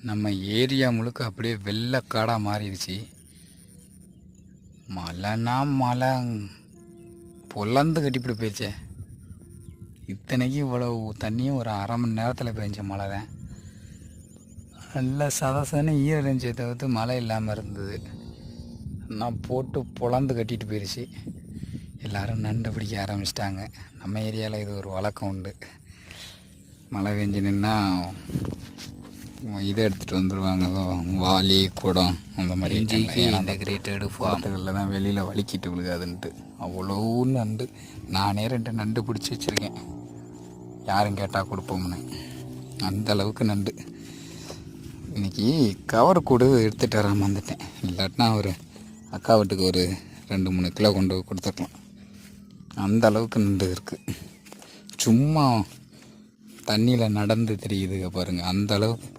நம்ம ஏரியா முழுக்க அப்படியே வெள்ளைக்காடாக மாறிடுச்சு. மழைனா மழை பொல்லந்து கட்டிப்பிடி போயிடுச்சே. இத்தனைக்கு இவ்வளவு தண்ணியும் ஒரு அரை மணி நேரத்தில் பெஞ்ச மழை தான். நல்ல சதசன்னு ஈரஞ்சை தவிர்த்து மழை இல்லாமல் இருந்தது. நான் போட்டு பொலந்து கட்டிட்டு போயிடுச்சு. எல்லோரும் நண்டு பிடிக்க ஆரம்பிச்சிட்டாங்க. நம்ம ஏரியாவில் இது ஒரு வழக்கம் உண்டு. மழை பெஞ்சு நின்னா இதை எடுத்துகிட்டு வந்துடுவாங்க, வாளி குடம் அந்த மாதிரி. இன்டகிரேட்டடு ஃபார்த்துகளில் தான் வெளியில் வலிக்கிட்டு விழுகாதுன்ட்டு அவ்வளோ நண்டு. நானே 2 நண்டு பிடிச்சி வச்சுருக்கேன், யாரும் கேட்டால் கொடுப்போம்னு. அந்த அளவுக்கு நண்டு. இன்றைக்கி கவர் கூடு எடுத்துகிட்டு வராமல் வந்துட்டேன். இல்லாட்டினா ஒரு அக்கா வீட்டுக்கு ஒரு 2-3 கிலோ கொண்டு கொடுத்துருக்கலாம். அந்த அளவுக்கு நண்டு இருக்குது. சும்மா தண்ணியில் நடந்து தெரியுதுங்க பாருங்கள், அந்த அளவுக்கு